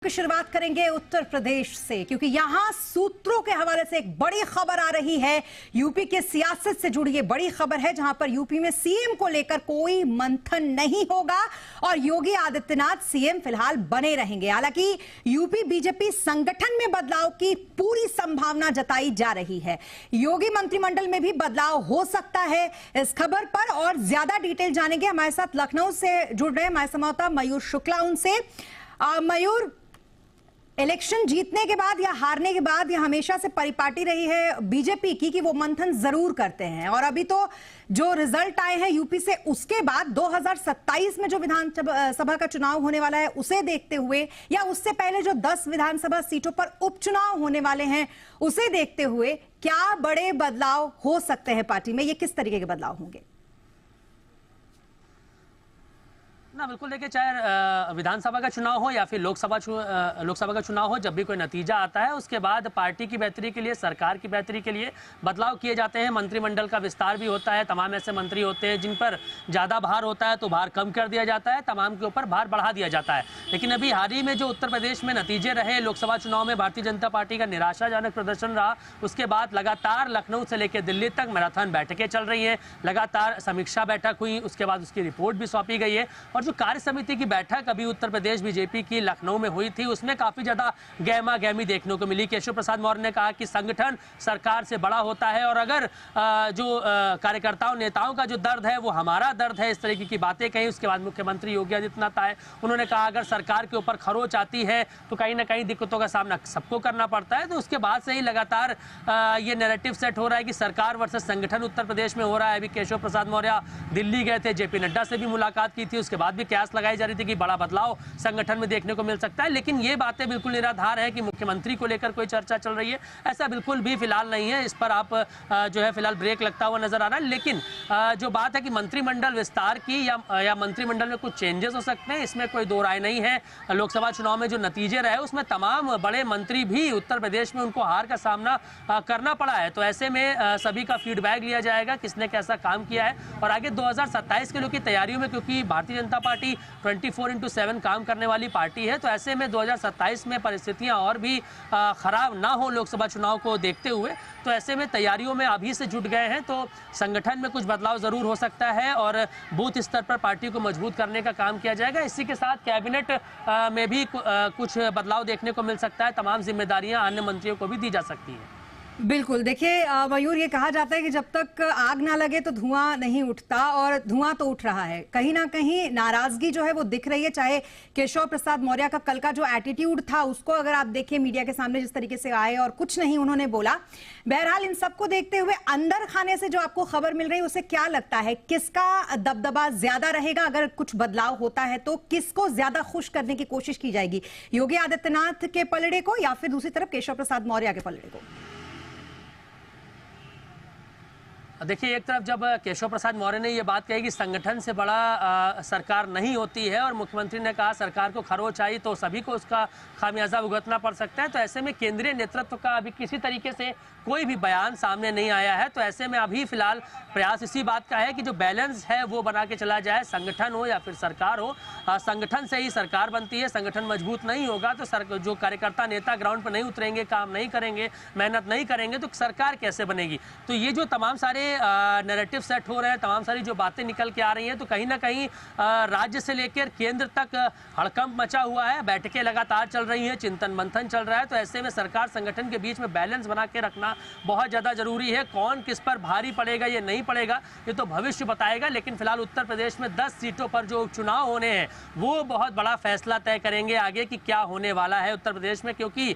की शुरुआत करेंगे उत्तर प्रदेश से, क्योंकि यहां सूत्रों के हवाले से एक बड़ी खबर आ रही है। यूपी के सियासत से जुड़ी ये बड़ी खबर है, जहां पर यूपी में सीएम को लेकर कोई मंथन नहीं होगा और योगी आदित्यनाथ सीएम फिलहाल बने रहेंगे। हालांकि यूपी बीजेपी संगठन में बदलाव की पूरी संभावना जताई जा रही है। योगी मंत्रिमंडल में भी बदलाव हो सकता है। इस खबर पर और ज्यादा डिटेल जानेंगे। हमारे साथ लखनऊ से जुड़ रहे हमारे संवाददाता मयूर शुक्ला, उनसे। मयूर, इलेक्शन जीतने के बाद या हारने के बाद यह हमेशा से परिपाटी रही है बीजेपी की कि वो मंथन जरूर करते हैं, और अभी तो जो रिजल्ट आए हैं यूपी से, उसके बाद 2027 में जो विधानसभा का चुनाव होने वाला है उसे देखते हुए, या उससे पहले जो 10 विधानसभा सीटों पर उपचुनाव होने वाले हैं उसे देखते हुए, क्या बड़े बदलाव हो सकते हैं पार्टी में? ये किस तरीके के बदलाव होंगे? ना बिल्कुल, देखिए, चाहे विधानसभा का चुनाव हो या फिर लोकसभा का चुनाव हो, जब भी कोई नतीजा आता है उसके बाद पार्टी की बेहतरी के लिए, सरकार की बेहतरी के लिए बदलाव किए जाते हैं। मंत्रिमंडल का विस्तार भी होता है। तमाम ऐसे मंत्री होते हैं जिन पर ज़्यादा भार होता है तो भार कम कर दिया जाता है, तमाम के ऊपर भार बढ़ा दिया जाता है। लेकिन अभी हाल ही में जो उत्तर प्रदेश में नतीजे रहे लोकसभा चुनाव में, भारतीय जनता पार्टी का निराशाजनक प्रदर्शन रहा। उसके बाद लगातार लखनऊ से लेकर दिल्ली तक मैराथन बैठकें चल रही हैं, लगातार समीक्षा बैठक हुई, उसके बाद उसकी रिपोर्ट भी सौंपी गई है। और जो कार्य समिति की बैठक अभी उत्तर प्रदेश बीजेपी की लखनऊ में हुई थी, उसमें काफी ज्यादा गहमा गहमी देखने को मिली। केशव प्रसाद मौर्य ने कहा कि संगठन सरकार से बड़ा होता है और अगर जो कार्यकर्ताओं नेताओं का जो दर्द है वो हमारा दर्द है, इस तरीके की बातें कही। उसके बाद मुख्यमंत्री योगी आदित्यनाथ आए, उन्होंने कहा अगर सरकार के ऊपर खरोच आती है तो कहीं ना कहीं दिक्कतों का सामना सबको करना पड़ता है। तो उसके बाद से ही लगातार ये नैरेटिव सेट हो रहा है कि सरकार वर्सेस संगठन उत्तर प्रदेश में हो रहा है। अभी केशव प्रसाद मौर्य दिल्ली गए थे, जेपी नड्डा से भी मुलाकात की थी, उसके बाद भी कयास लगाई जा रही थी कि बड़ा बदलाव संगठन में देखने को मिल सकता है। लेकिन ये बातें बिल्कुल निराधार है कि मुख्यमंत्री को लेकर कोई चर्चा चल रही है, ऐसा बिल्कुल भी फिलहाल नहीं है। इस पर आप जो है फिलहाल ब्रेक लगता हुआ नजर आ रहा है। लेकिन जो बात है कि मंत्रिमंडल विस्तार की या मंत्रिमंडल में कुछ चेंजेस हो सकते हैं, इसमें कोई दो राय नहीं है। लोकसभा चुनाव में जो नतीजे रहे उसमें तमाम बड़े मंत्री भी उत्तर प्रदेश में उनको हार का सामना करना पड़ा है। तो ऐसे में सभी का फीडबैक लिया जाएगा, किसने कैसा काम किया है। और आगे 2027 के लोग की तैयारियों में, क्योंकि भारतीय जनता पार्टी 24/7 काम करने वाली पार्टी है, तो ऐसे में 2027 में परिस्थितियां और भी खराब ना हो लोकसभा चुनाव को देखते हुए, तो ऐसे में तैयारियों में अभी से जुट गए हैं। तो संगठन में कुछ बदलाव जरूर हो सकता है और बूथ स्तर पर पार्टी को मजबूत करने का काम किया जाएगा। इसी के साथ कैबिनेट में भी कुछ बदलाव देखने को मिल सकता है। तमाम जिम्मेदारियां अन्य मंत्रियों को भी दी जा सकती हैं। बिल्कुल, देखिए मयूर, ये कहा जाता है कि जब तक आग ना लगे तो धुआं नहीं उठता, और धुआं तो उठ रहा है। कहीं ना कहीं नाराजगी जो है वो दिख रही है। चाहे केशव प्रसाद मौर्य का कल का जो एटीट्यूड था उसको अगर आप देखें, मीडिया के सामने जिस तरीके से आए और कुछ नहीं उन्होंने बोला। बहरहाल इन सबको देखते हुए अंदर खाने से जो आपको खबर मिल रही है, उसे क्या लगता है किसका दबदबा ज्यादा रहेगा? अगर कुछ बदलाव होता है तो किसको ज्यादा खुश करने की कोशिश की जाएगी, योगी आदित्यनाथ के पलड़े को या फिर दूसरी तरफ केशव प्रसाद मौर्य के पलड़े को? देखिए, एक तरफ जब केशव प्रसाद मौर्य ने ये बात कही कि संगठन से बड़ा सरकार नहीं होती है, और मुख्यमंत्री ने कहा सरकार को खरोच आई तो सभी को उसका खामियाजा भुगतना पड़ सकता है, तो ऐसे में केंद्रीय नेतृत्व का अभी किसी तरीके से कोई भी बयान सामने नहीं आया है। तो ऐसे में अभी फिलहाल प्रयास इसी बात का है कि जो बैलेंस है वो बना के चला जाए, संगठन हो या फिर सरकार हो। संगठन से ही सरकार बनती है, संगठन मजबूत नहीं होगा तो जो कार्यकर्ता नेता ग्राउंड पर नहीं उतरेंगे, काम नहीं करेंगे, मेहनत नहीं करेंगे, तो सरकार कैसे बनेगी? तो ये जो तमाम सारे नैरेटिव सेट हो रहे हैं, तमाम सारी जो बातें निकल के आ रही हैं, तो कहीं ना कहीं राज्य से लेकर केंद्र तक हड़कंप मचा हुआ है। बैठकें लगातार चल रही हैं, चिंतन मंथन चल रहा है। तो ऐसे में सरकार संगठन के बीच में बैलेंस बना के रखना बहुत ज़्यादा जरूरी है। कौन किस पर भारी पड़ेगा ये नहीं पड़ेगा, ये तो भविष्य बताएगा। लेकिन फिलहाल उत्तर प्रदेश में 10 सीटों पर जो उपचुनाव होने हैं वो बहुत बड़ा फैसला तय करेंगे आगे कि क्या होने वाला है उत्तर प्रदेश में। क्योंकि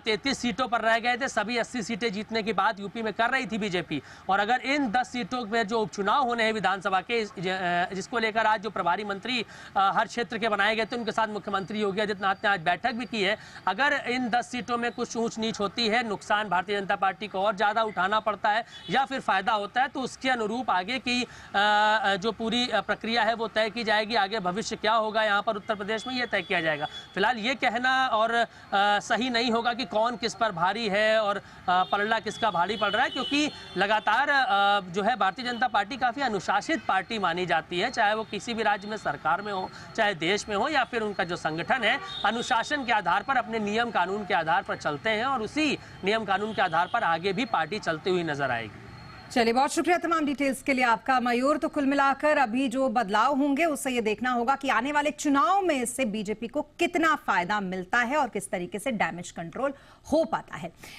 33 सीटों पर रह गए थे, सभी 80 सीटें जीतने की बात यूपी में कर रही थी बीजेपी। और अगर इन 10 सीटों में जो उपचुनाव होने हैं विधानसभा के, जिसको लेकर आज जो प्रभारी मंत्री हर क्षेत्र के बनाए गए थे, उनके साथ मुख्यमंत्री योगी आदित्यनाथ ने आज बैठक भी की है। अगर इन 10 सीटों में कुछ ऊंच नीच होती है, नुकसान भारतीय जनता पार्टी को और ज्यादा उठाना पड़ता है या फिर फायदा होता है, तो उसके अनुरूप आगे की जो पूरी प्रक्रिया है वो तय की जाएगी। आगे भविष्य क्या होगा यहाँ पर उत्तर प्रदेश में, ये तय किया जाएगा। फिलहाल ये कहना और सही नहीं होगा कि कौन किस पर भारी है और पलड़ा किसका भारी पड़ रहा है, क्योंकि लगातार जो है भारतीय जनता पार्टी काफ़ी अनुशासित पार्टी मानी जाती है, चाहे वो किसी भी राज्य में सरकार में हो, चाहे देश में हो, या फिर उनका जो संगठन है अनुशासन के आधार पर अपने नियम कानून के आधार पर चलते हैं और उसी नियम कानून के आधार पर आगे भी पार्टी चलती हुई नजर आएगी। चलिए, बहुत शुक्रिया तमाम डिटेल्स के लिए आपका मयूर। तो कुल मिलाकर अभी जो बदलाव होंगे उससे ये देखना होगा कि आने वाले चुनाव में इससे बीजेपी को कितना फायदा मिलता है और किस तरीके से डैमेज कंट्रोल हो पाता है।